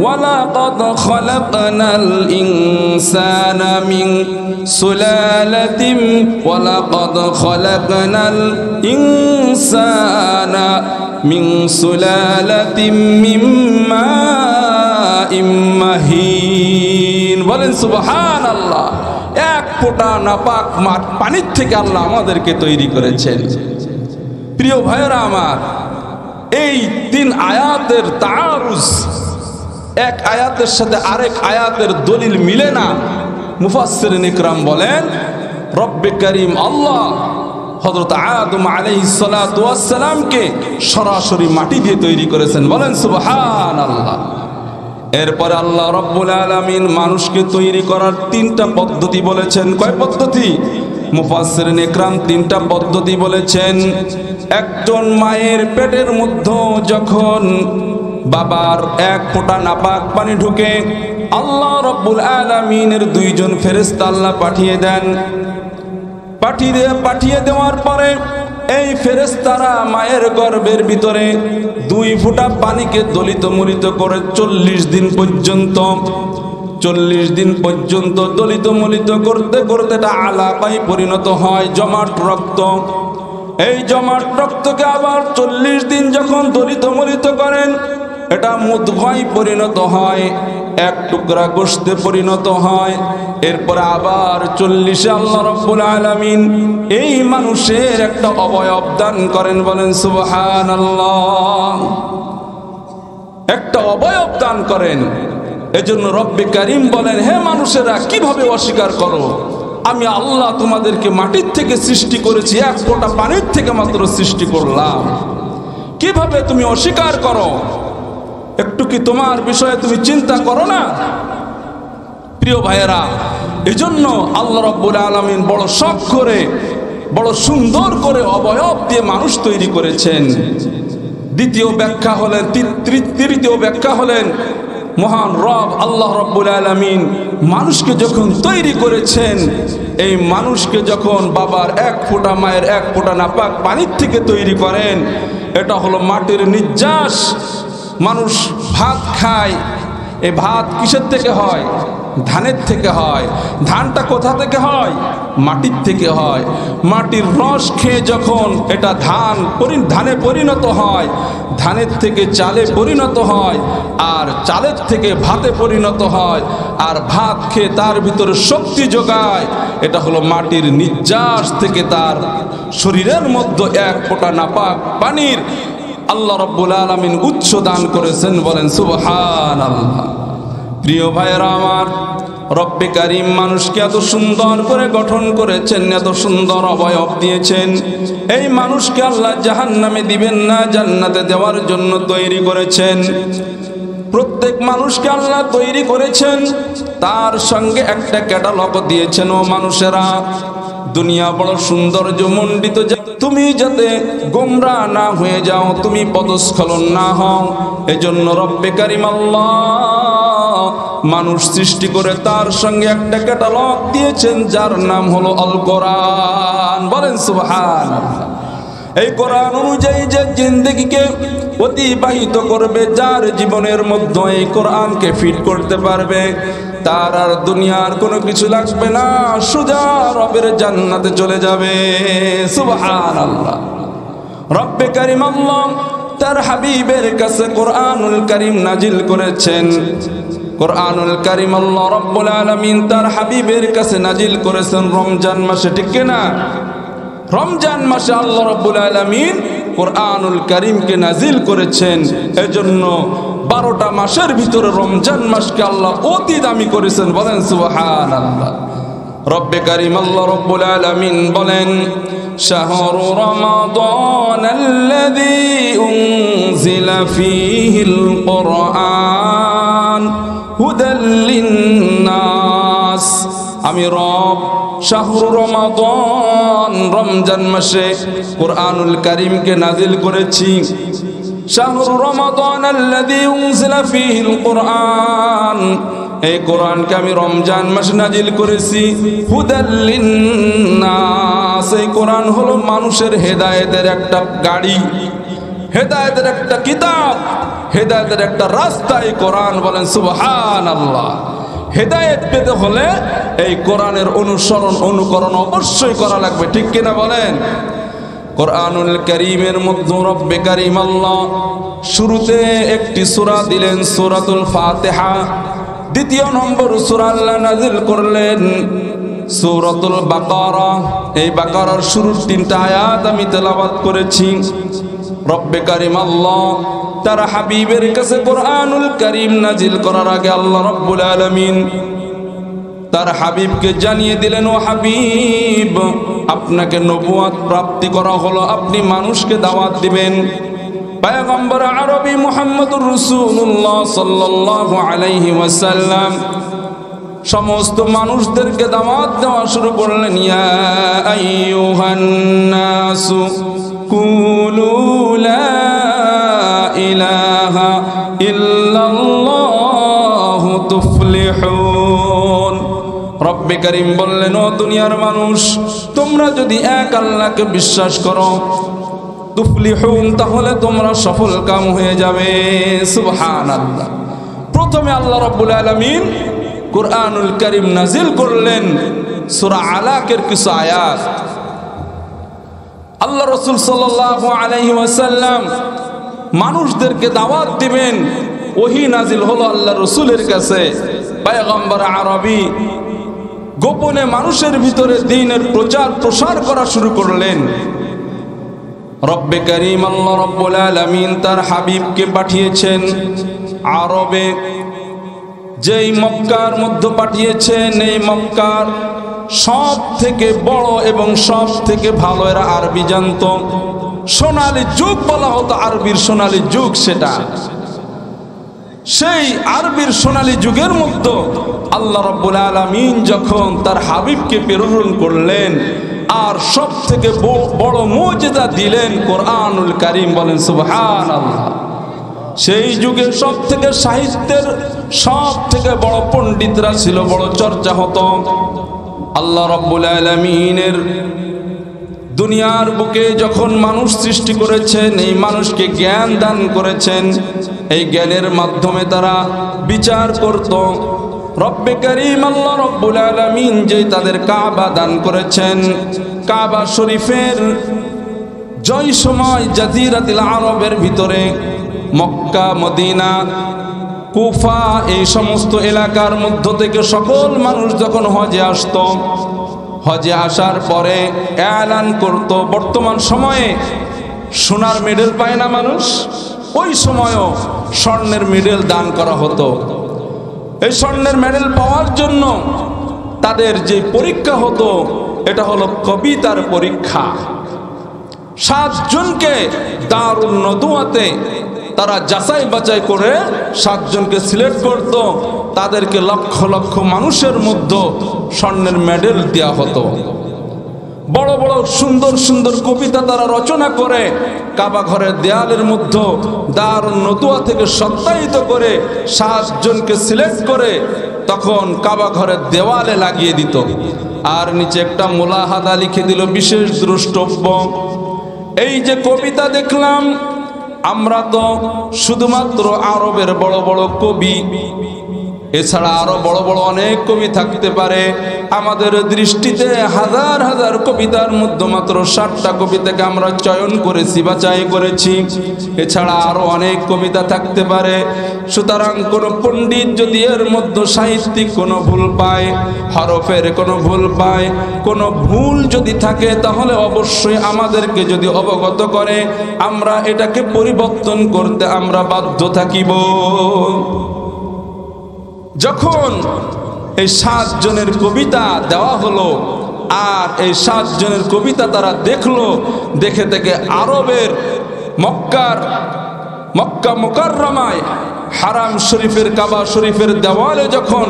ওয়ালাকাদ খালাকনাল ইনসানা মিন সুলালাতিম ওয়ালাকাদ খালাকনাল ইনসানা মিন সুলালাতিম মিন মাইম মাহিন। বলেন সুবহানাল্লাহ। এক ফোঁটা নাপাক পানির থেকে আল্লাহ আমাদেরকে তৈরি করেছেন। প্রিয় ভাইয়েরা আমার, এই তিন আয়াতের তাআরুজ, এক আয়াতের সাথে আরেক আয়াতের দলিল মিলে না। মুফাসসিরিন ইকরাম বলেন রব্বে কারীম আল্লাহ হযরত আদম আলাইহিস সালাতু ওয়াস সালামকে সরাসরি মাটি দিয়ে তৈরি করেছেন। বলেন সুবহানাল্লাহ। এরপরে আল্লাহ রাব্বুল আলামিন মানুষকে তৈরি করার তিনটা পদ্ধতি বলেছেন। কয় পদ্ধতি? মুফাসসিরিন ইকরাম তিনটা পদ্ধতি বলেছেন। একজন মায়ের পেটের মধ্যে যখন বাবার এক ফোঁটা নাপাক পানি ঢুকে, আল্লাহ রাব্বুল আলামিনের দুইজন ফেরেশতা আল্লাহ পাঠিয়ে দেন। পাঠিয়ে দেওয়ার পরে এই ফেরেশতারা মায়ের গর্ভের ভিতরে দুই ফোঁটা পানিকে দলিত মলিত করে 40 দিন পর্যন্ত দলিত মলিত করতে করতে এটা আলাকায় পরিণত হয়, জমাট রক্ত। এই জমাট রক্তকে আবার 40 দিন যখন দলিত মলিত করেন, এটা মুদগায় পরিণত হয়, এক টুকরা গোশতে পরিণত হয়। এরপরে আবার 40-এ আল্লাহ রাব্বুল আলামিন এই মানুষের একটা অবয়ব দান করেন। বলেন সুবহানাল্লাহ। একটা অবয়ব দান করেন। এজন্য রব্বে কারীম বলেন, হে মানুষেরা, কিভাবে অস্বীকার করো? আমি আল্লাহ তোমাদেরকে মাটির থেকে সৃষ্টি করেছি, এক ফোঁটা পানির থেকে মাত্র সৃষ্টি করলাম, কিভাবে তুমি অস্বীকার করো? একটু কি তোমার বিষয়ে তুমি চিন্তা করো না? প্রিয় ভাইয়েরা, এজন্য আল্লাহ রাব্বুল আলামিন বড় শখ করে, বড় সুন্দর করে অবয়ব দিয়ে মানুষ তৈরি করেছেন। তৃতীয় ব্যাখ্যা হলেন মহান রব আল্লাহ রাব্বুল আলামিন মানুষকে যখন তৈরি করেছেন, এই মানুষকে যখন বাবার এক ফোঁটা, মায়ের এক ফোঁটা নাপাক পানির থেকে তৈরি করেন, এটা হলো মাটির নির্যাস। মানুষ ভাত খায়, এই ভাত কিসের থেকে হয়? ধানের থেকে হয়। ধানটা কোথা থেকে হয়? মাটির থেকে হয়। মাটির রস খেয়ে যখন এটা ধানে পরিণত হয়, ধানের থেকে চালে পরিণত হয়, আর চালের থেকে ভাতে পরিণত হয়, আর ভাত খেয়ে তার ভিতরে শক্তি যোগায়, এটা হলো মাটির নির্যাস থেকে তার শরীরের মধ্যে এক ফোঁটা নাপাক পানির আল্লাহ রাব্বুল আলামিন উৎস দান করেছেন। বলেন সুবহানাল্লাহ। প্রিয় ভাইয়েরা আমার, রব্বে কারীম মানুষকে এত সুন্দর করে গঠন করেছেন, এত সুন্দর অবয়ব দিয়েছেন। এই মানুষকে আল্লাহ জাহান্নামে দিবেন না, জান্নাতে দেওয়ার জন্য তৈরি করেছেন। প্রত্যেক মানুষকে আল্লাহ তৈরি করেছেন, তার সঙ্গে একটা ক্যাটালগ দিয়েছেন। ও মানুষেরা, দুনিয়া বড় সৌন্দর্যমণ্ডিত, তুমি যাতে গোমরা না হয়ে যাও, তুমি পদস্খলন না হও, এজন্য রব্বে কারীম আল্লাহ মানুষ সৃষ্টি করে তার সঙ্গে একটা ক্যাটালগ দিয়েছেন, যার নাম হলো আল কোরআন। বলেন সুবহানাল্লাহ। এই কোরআন অনুযায়ী যে জিন্দেগিকে অতিবাহিত করবে, যার জীবনের মধ্যে এই কোরআনকে ফিট করতে পারবে, তার আর দুনিয়ার কোনো কিছু লাগবে না, সোজা রবের জান্নাতে চলে যাবে। সুবহানাল্লাহ। রব্বে কারীম আল্লাহ তার হাবিবের কাছে কোরআনুল কারীম নাজিল করেছেন। কোরআনুল কারীম আল্লাহ রব্বুল আলামিন তার হাবিবের কাছে নাজিল করেছেন রমজান মাসে, ঠিক কিনা? রমজান মাসে আল্লাহ রব্বুল আলামিন কোরআনুল কারীমকে নাজিল করেছেন। এজন্য 12টা মাসের ভিতরে রমজান মাসকে আল্লাহ অতি দামি করেছেন। বলেন সুবহানাল্লাহ। রব্বে কারীম আল্লাহ রব্বুল আলামিন বলেন, শাহরু রমাদানাল্লাযী উনজিলা ফীহিল কুরআন হুদাল লিন্নাস। আমি রব শাহরু রমাদান, রমজান মাসে কোরআনুল কারীমকে নাজিল করেছি। শাহরু রমাদানাল্লাযী উনজিলা ফীহিল কুরআন, এই কোরআনকে আমি রমজান মাসে নাজিল করেছি। হুদাল লিন্নাস, এই কোরআন হলো মানুষের হেদায়েতের একটা গাড়ি, হেদায়েতের একটা কিতাব, হেদায়েতের একটা রাস্তা এই কোরআন। বলেন সুবহানাল্লাহ। হেদায়েত পেতে হলে এই কোরআনের অনুসরণ অনুকরণ অবশ্যই করা লাগবে, ঠিক কিনা বলেন? কোরআনুল কারীমের মধ্যে রব্বে কারীম আল্লাহ শুরুতে একটি সূরা দিলেন, সূরাতুল ফাতিহা। দ্বিতীয় নম্বর সূরা আল্লাহ নাজিল করলেন সূরাতুল বাকারা। এই বাকারার শুরুর 3টা আয়াত আমি তেলাওয়াত করেছি। রব্বে কারীম আল্লাহ তার হাবিবের কাছে কোরআনুল কারীম নাজিল করার আগে আল্লাহ রব্বুল আলামিন তার হাবিবকে জানিয়ে দিলেন, ও হাবিব, আপনাকে নবুয়ত প্রাপ্তি করা হলো, আপনি মানুষকে দাওয়াত দিবেন। পয়গম্বর আরবি মুহাম্মদুর রাসূলুল্লাহ সাল্লাল্লাহু আলাইহি ওয়াসাল্লাম সমস্ত মানুষদেরকে দাওয়াত দেওয়া শুরু করলেন। ইয়া আইয়ুহান নাসু কুলু লা ইলাহা ইল্লাল্লাহু তুফলিহুন। রব্বে কারীম বললেন, ও দুনিয়ার মানুষ, তোমরা যদি এক আল্লাহকে বিশ্বাস করো, তুফলিহুন, তাহলে তোমরা সফল কাম হয়ে যাবে। সুবহানাল্লাহ। প্রথমে আল্লাহ রাব্বুল আলামিন কোরআনুল কারীম নাজিল করলেন সূরা আলাকের কিছু আয়াত। আল্লাহ রাসূল সাল্লাল্লাহু আলাইহি ওয়াসাল্লাম মানুষদেরকে দাওয়াত দিবেন, ওহী নাজিল হলো আল্লাহ রাসূলের কাছে। পয়গম্বর আরবি গোপনে মানুষের ভিতরে দ্বীনের প্রচার প্রসার করা শুরু করলেন। রব্বে কারীম আল্লাহ রব্বুল আলামিন তার হাবিবকে পাঠিয়েছেন আরবে। যেই মক্কার মধ্যে পাঠিয়েছেন, এই মক্কার সব থেকে বড় এবং সব থেকে ভালো এরা আরবি জানত। সোনালী যুগ বলা হতো, আরবির সোনালী যুগ সেটা। সেই আরবির সোনালী যুগের মধ্যে আল্লাহ রাব্বুল আলামিন যখন তার হাবিবকে প্রেরণ করলেন আর সব থেকে বড় মুজিজা দিলেন কোরআনুল কারীম। বলেন সুবহানাল্লাহ। সেই যুগে সব থেকে সাহিত্যের সব থেকে বড় পণ্ডিতরা ছিল, বড় চর্চা হতো। আল্লাহ রাব্বুল আলামিনের দুনিয়ার বুকে যখন মানুষ সৃষ্টি করেছেন, এই মানুষকে জ্ঞান দান করেছেন। এই জ্ঞানের মাধ্যমে তারা বিচার করত। রব্বে কারীম আল্লাহ রাব্বুল আলামিন যে তাদের কাবা দান করেছেন, কাবা শরীফের জয় সময় জাজিরাতুল আরবের ভিতরে মক্কা, মদিনা, কুফা, এই সমস্ত এলাকার মধ্য থেকে সকল মানুষ যখন হজে আসত, হজে আসার পরে এলান করত। বর্তমান সময়ে সোনার মেডেল পায় না মানুষ, ওই সময়ও স্বর্ণের মেডেল দান করা হতো। এই স্বর্ণের মেডেল পাওয়ার জন্য তাদের যে পরীক্ষা হতো এটা হলো কবিতার পরীক্ষা। 7 জনকে দারুন নদুয়াতে তারা যাচাই বাছাই করে 7 জনকে সিলেক্ট করত, তাদেরকে লক্ষ লক্ষ মানুষের মধ্যে স্বর্ণের মেডেল দেওয়া হতো। বড় বড় সুন্দর সুন্দর কবিতা তারা রচনা করে কাবা ঘরের দেয়ালের মধ্যে দারুন নদুয়া থেকে সত্যায়িত করে 7 জনকে সিলেক্ট করে তখন কাবা ঘরের দেওয়ালে লাগিয়ে দিত। আর নিচে একটা মুলাহাদা লিখে দিল, বিশেষ দ্রষ্টব্য। এই যে কবিতা দেখলাম, আমরা তো শুধুমাত্র আরবের বড় বড় কবি, এছাড়া আরো বড় বড় অনেক কবি থাকতে পারে। আমাদের দৃষ্টিতে হাজার হাজার কবিতার মধ্যে মাত্র 7টা কবিতাকে আমরা চয়ন করেছি, বাছাই করেছি। এছাড়া আরো অনেক কবিতা থাকতে পারে। সুতরাং কোন পণ্ডিত যদি এর মধ্যে সাহিত্যিক কোনো ভুল পায়, হরফের কোনো ভুল পায়, কোনো ভুল যদি থাকে, তাহলে অবশ্যই আমাদেরকে যদি অবগত করে, আমরা এটাকে পরিবর্তন করতে আমরা বাধ্য থাকিব। যখন এই 7 জনের কবিতা দেওয়া হলো, আর এই 7 জনের কবিতা তারা দেখলো, দেখে থেকে আরবের মক্কা মুকাররমায় হারাম শরীফের কাবা শরীফের দেওয়ালে যখন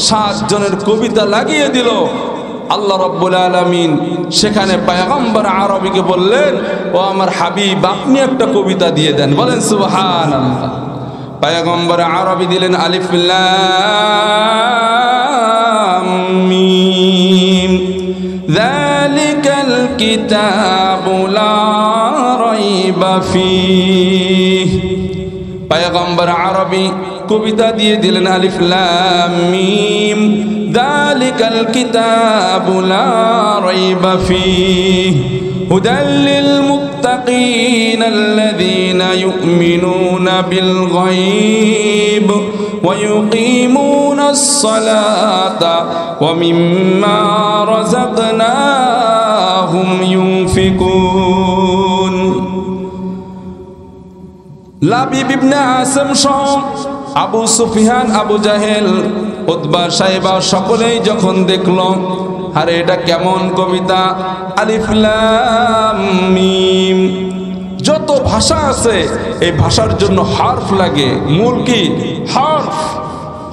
7 জনের কবিতা লাগিয়ে দিল, আল্লাহ রাব্বুল আলামিন সেখানে পয়গম্বর আরবীকে বললেন, ও আমার হাবিব, আপনি একটা কবিতা দিয়ে দেন। বলেন সুবহানাল্লাহ। পয়গম্বর আরবী দিলেন আলিফ লাম মিম যালিকাল কিতাবু লা রাইবা ফীহ। পয়গম্বর আরবী কবিতা দিয়ে দিলেন আলিফ লাম মিম যালিকাল কিতাবু লা রাইবা ফীহ হুদাল লিল মুত্তাকিন আল্লাযীনা ইউমিনুনা বিল গায়ব ওয়া ইউকিমুনাস সালাতা ওয়া মিম্মা রাযাকনাহুম ইউনফিকুন। লাবিব ইবনে আসম সহ আবু সুফিয়ান, আবু জাহেল, উতবা, সাইবা সকলেই যখন দেখল, আরে এটা কেমন কবিতা, আলিফ লাম মিম। যত ভাষা আছে এই ভাষার জন্য হরফ লাগে। মূল কি? হরফ।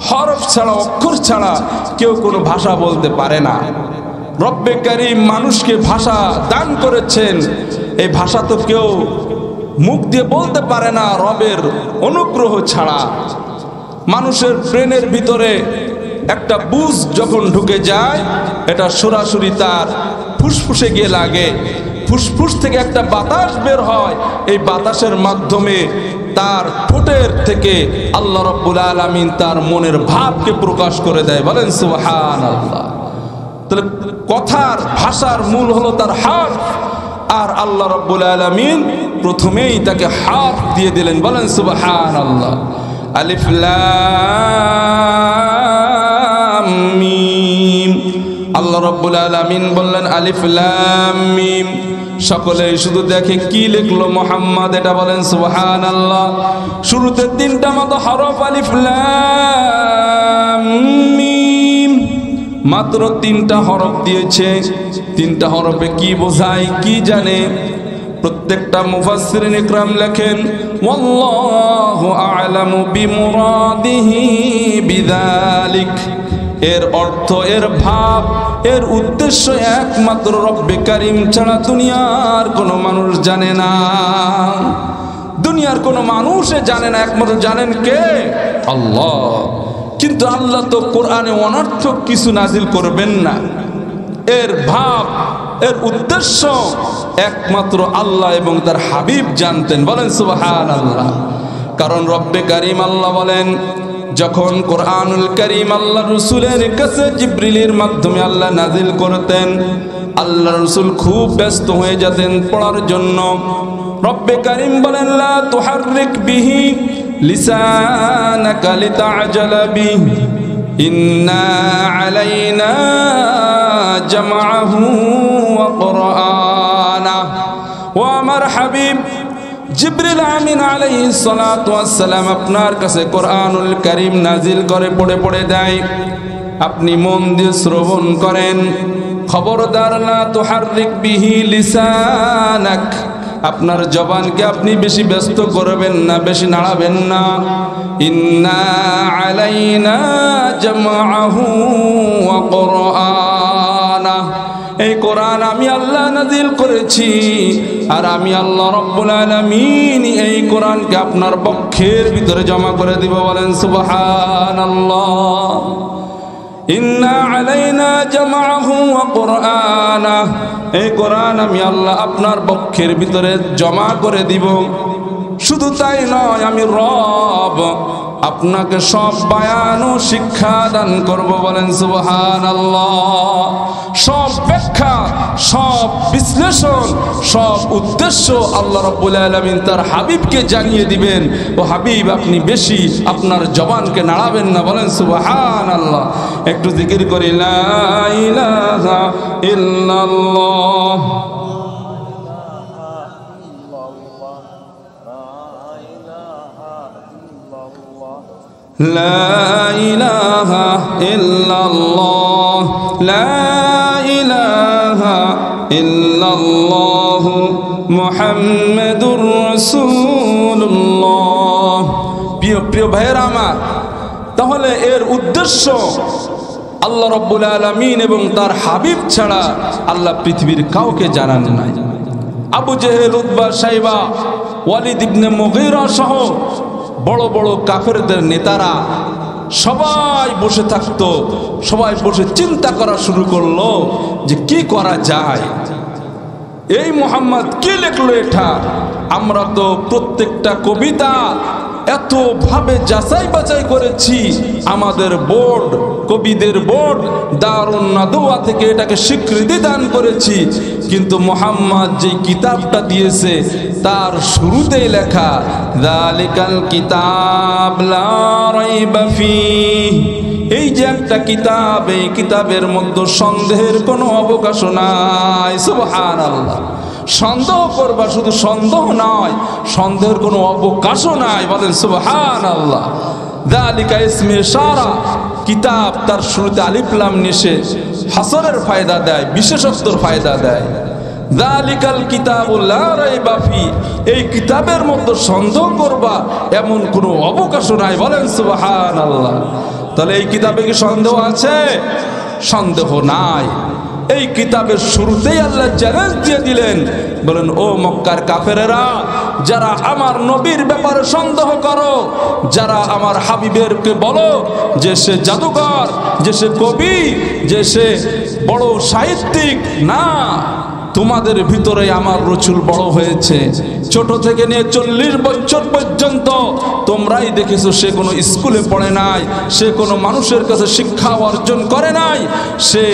হরফ ছাড়া, অক্ষর ছাড়া কেউ কোনো ভাষা বলতে পারে না। রব্বে কারীম মানুষকে ভাষা দান করেছেন, এই ভাষা তো কেউ মুখ দিয়ে বলতে পারে না রবের অনুগ্রহ ছাড়া। মানুষের ব্রেনের ভিতরে একটা বুঝ যখন ঢুকে যায়, এটা সরাসরি তার ফুসফুসে গিয়ে লাগে। ফুসফুস থেকে একটা বাতাস বের হয়, এই বাতাসের মাধ্যমে তার ঠোঁটের থেকে আল্লাহ রাব্বুল আলামিন তার মনের ভাবকে প্রকাশ করে দেয়। বলেন সুবহানাল্লাহ। তাহলে কথার ভাষার মূল হলো তার হরফ, আর আল্লাহ রাব্বুল আলামিন প্রথমেই তাকে হরফ দিয়ে দিলেন। বলেন সুবহানাল্লাহ। আলিফ লাম মিম। আল্লাহ রাব্বুল আলামিন বললেন আলিফ লাম মিম। সকলে শুধু দেখে কি লিখলো মুহাম্মদ, এটা বলেন সুবহানাল্লাহ। শুরুতে 3টা মতো হরফ, আলিফ লাম মিম, মাত্র 3টা হরফ দিয়েছে। 3টা হরফে কি বোঝায়, কি জানে? প্রত্যেকটা মুফাসসিরিন ইকরাম লেখেন, ওয়াল্লাহু আ'লামু বিমুরাদিহি বিযালিক। এর অর্থ, এর ভাব, এর উদ্দেশ্য একমাত্র রব্বে কারীম ছাড়া দুনিয়ার কোনো মানুষ জানে না। দুনিয়ার কোনো মানুষে জানে না, একমাত্র জানেন কে? আল্লাহ। কিন্তু আল্লাহ তো কোরআনে অনর্থক কিছু নাজিল করবেন না। এর ভাব, এর উদ্দেশ্য একমাত্র আল্লাহ এবং তার হাবিব জানতেন। বলেন সুবহানাল্লাহ। কারণ রব্বে কারীম আল্লাহ বলেন, যখন কোরআনুল কারীম আল্লাহ রাসূলের কাছে জিবরিলের মাধ্যমে আল্লাহ নাজিল করতেন, আল্লাহ রাসূল খুব ব্যস্ত হয়ে যেতেন পড়ার জন্য। রব্বে কারীম বলেন, লা তুহাররিক বিহি লিসানাকা লিতা'জালা বিহি ইন্না আলাইনা জামআহু ওয়া কুরআনা। ও আমার হাবিব, জিবরিল আমিন আলাইহিস সালাতু ওয়াস সালাম আপনার কাছে কোরআনুল কারীম নাজিল করে পড়ে পড়ে দেয়, আপনি মন দিয়ে শ্রবণ করেন। খবরদার লা তুহাররিক বিহি লিসানাক, আপনার জবানকে আপনি বেশি ব্যস্ত করবেন না, বেশি নাড়াবেন না। ইন্না আলাইনা জামআহু ওয়া কুরআনা, এই কোরআন আমি আল্লাহ নাজিল করেছি, আর আমি আল্লাহ রাব্বুল আলামিন এই কোরআনকে আপনার পক্ষের ভিতরে জমা করে দিব। বলেন সুবহানাল্লাহ। ইন্না আলাইনা জামআহু ওয়া কুরআনা, এই কোরআন আমি আল্লাহ আপনার পক্ষের ভিতরে জমা করে দিব। শুধু তাই নয়, আমি রব আপনাকে সব বায়ান ও শিক্ষা দান করব। বলেন সুবহানাল্লাহ। সব ব্যাখ্যা, সব বিশ্লেষণ, সব উদ্দেশ্য আল্লাহ রাব্বুল আলামিন তার হাবিবকে জানিয়ে দিবেন। ও হাবিব, আপনি বেশি আপনার জবানকে নাড়াবেন না। বলেন সুবহানাল্লাহ। একটু জিকির করি, লা ইলাহা ইল্লাল্লাহ। লা ইলাহা ইল্লাল্লাহ, লা ইলাহা ইল্লাল্লাহ, মুহাম্মাদুর রাসূলুল্লাহ। প্রিয় ভাইয়েরা আমার, তাহলে এর উদ্দেশ্য আল্লাহ রাব্বুল আলামিন এবং তার হাবিব ছাড়া আল্লাহ পৃথিবীর কাউকে জানান নাই। আবু জেহেল, উতবা, সাইবা, ওয়ালিদ ইবনে মুগীরা সহ বড় বড় কাফেরদের নেতারা সবাই বসে থাকতো, সবাই বসে চিন্তা করা শুরু করলো যে কি করা যায়। এই মুহাম্মদ কি লিখলো এটা? আমরা তো প্রত্যেকটা কবিতা এত ভাবে যাচাই বাছাই করেছি, আমাদের বোর্ড, কবিদের বোর্ড দারুন নাদওয়া থেকে এটাকে স্বীকৃতি দান করেছি, কিন্তু মুহাম্মদ যে কিতাবটা দিয়েছে তার শুরুতেই লেখা যালিকাল কিতাব লা রাইবা ফীহি, এই যে একটা কিতাব, এই কিতাবের মধ্যে সন্দেহের কোনো অবকাশ নাই। সুবহানাল্লাহ। সন্দেহ করবা, শুধু সন্দেহ নয়, সন্দেহের কোনো অবকাশও নাই। বলেন সুবহানাল্লাহ। যালিকা ইসমে ইশারা, কিতাব তার শুরুতে আলিফ লাম নিশে হাসরের ফায়দা দেয়, বিশেষত্বর ফায়দা দেয়। যালিকাল কিতাবু লা রাইবা ফীহি, এই কিতাবের মধ্যে সন্দেহ করবা এমন কোনো অবকাশও নাই। বলেন সুবহানাল্লাহ। তাহলে এই কিতাবে কি সন্দেহ আছে? সন্দেহ নাই। এই কিতাবের শুরুতেই আল্লাহ চ্যালেঞ্জ দিয়ে দিলেন, বলেন ও মক্কার কাফেরেরা, যারা আমার নবীর ব্যাপারে সন্দেহ করো, যারা আমার হাবিবেরকে বলো যে সে জাদুকর, যে সে কবি, যে সে বড় সাহিত্যিক, না, তোমাদের ভিতরে আমার রাসূল বড় হয়েছে। ছোট থেকে নিয়ে 40 বছর পর্যন্ত তোমরাই দেখেছো সে কোনো স্কুলে পড়ে নাই, সে কোনো মানুষের কাছে শিক্ষা অর্জন করে নাই। সে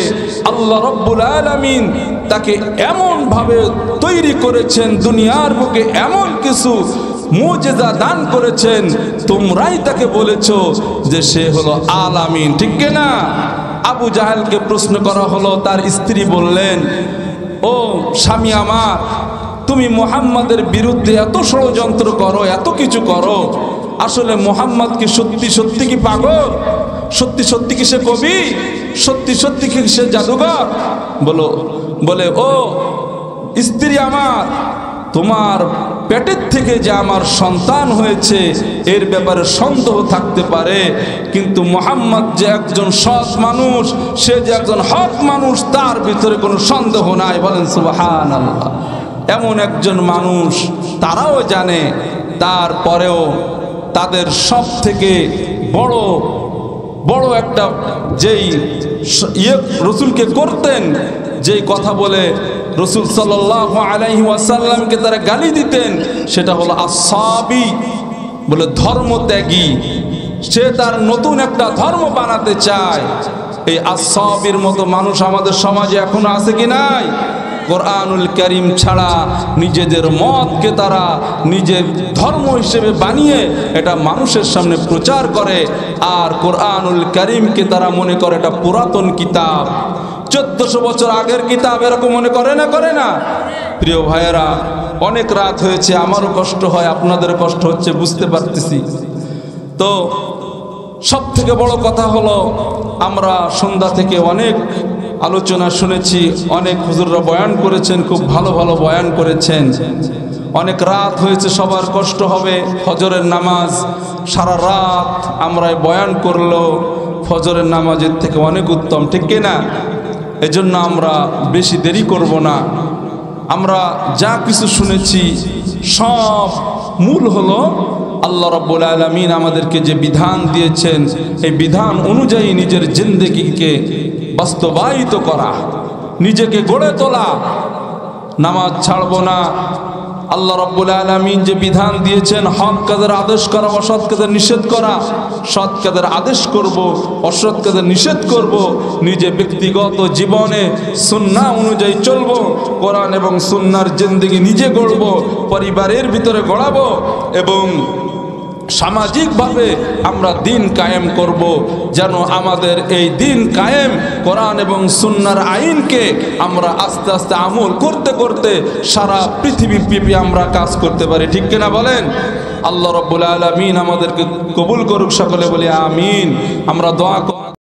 আল্লাহ রাব্বুল আলামিন তাকে এমন ভাবে তৈরি করেছেন, দুনিয়ার বুকে এমন কিছু মুজিজা দান করেছেন, তোমরাই তাকে বলেছো যে সে হলো আলামিন। ঠিক না? আবু জাহেলকে প্রশ্ন করা হলো, তার স্ত্রী বললেন, ও স্বামী আমার, তুমি মুহাম্মাদের বিরুদ্ধে এত ষড়যন্ত্র করো, এত কিছু করো, আসলে মুহাম্মদ কি সত্যি সত্যি কি পাগল? সত্যি সত্যি কি সে কবি? সত্যি সত্যি কি সে জাদুকর? বলে ও স্ত্রী আমার, তোমার পেটের থেকে যে আমার সন্তান হয়েছে এর ব্যাপারে সন্দেহ থাকতে পারে, কিন্তু মুহাম্মদ যে একজন সৎ মানুষ, সে যে একজন হক মানুষ, তার ভিতরে কোনো সন্দেহ নাই। বলেন সুবহানাল্লাহ। এমন একজন মানুষ তারাও জানে, তারপরেও তাদের সব থেকে বড় বড় একটা যেই রসুলকে করতেন, যেই কথা বলে রসুল সাল্লাল্লাহু আলাইহি ওয়াসাল্লামকে তারা গালি দিতেন, সেটা হলো আসহাবী, বলে ধর্মত্যাগী। সে তার নতুন একটা ধর্ম বানাতে চায়। এই আসহাবীর মতো মানুষ আমাদের সমাজে এখনো আছে কি নাই? কোরআনুল কারীম ছাড়া নিজেদের মতকে তারা নিজের ধর্ম হিসেবে বানিয়ে এটা মানুষের সামনে প্রচার করে, আর কোরআনুল কারীমকে তারা মনে করে এটা পুরাতন কিতাব। 1400 বছর আগের কিতাব, এরকম মনে করে না? প্রিয় ভাইয়েরা, অনেক রাত হয়েছে, আমারও কষ্ট হয়, আপনাদের কষ্ট হচ্ছে, বুঝতে পারতেছি। তো সব থেকে বড় কথা হলো, আমরা সন্ধ্যা থেকে অনেক আলোচনা শুনেছি, অনেক হুজুররা বয়ান করেছেন, খুব ভালো ভালো বয়ান করেছেন। অনেক রাত হয়েছে, সবার কষ্ট হবে। ফজরের নামাজ সারা রাত আমরা বয়ান করলো, ফজরের নামাজের থেকে অনেক উত্তম, ঠিক কিনা? এজন্য আমরা বেশি দেরি করব না। আমরা যা কিছু শুনেছি সব মূল হলো আল্লাহ রাব্বুল আলামিন আমাদেরকে যে বিধান দিয়েছেন, এই বিধান অনুযায়ী নিজের জিন্দেগিকে বাস্তবায়িত করা, নিজেকে গড়ে তোলা। নামাজ ছাড়বো না। আল্লাহ রাব্বুল আলামিন যে বিধান দিয়েছেন, হক কাজের আদেশ করা, অসৎ কাজের নিষেধ করা, সৎ কাজের আদেশ করব, অসৎ কাজের নিষেধ করব। নিজে ব্যক্তিগত জীবনে সুন্নাহ অনুযায়ী চলব, কোরআন এবং সুন্নাহর জিন্দেগি নিজে গড়ব, পরিবারের ভিতরে গড়াবো এবং সামাজিকভাবে আমরা দিন কায়েম করব, যেন আমাদের এই দিন কায়েম কোরআন এবং সুন্নাহর আইনকে আমরা আস্তে আস্তে আমল করতে করতে সারা পৃথিবীব্যাপী আমরা কাজ করতে পারি, ঠিক কিনা বলেন? আল্লাহ রাব্বুল আলামিন আমাদেরকে কবুল করুক, সকলে বলি আমিন। আমরা দোয়া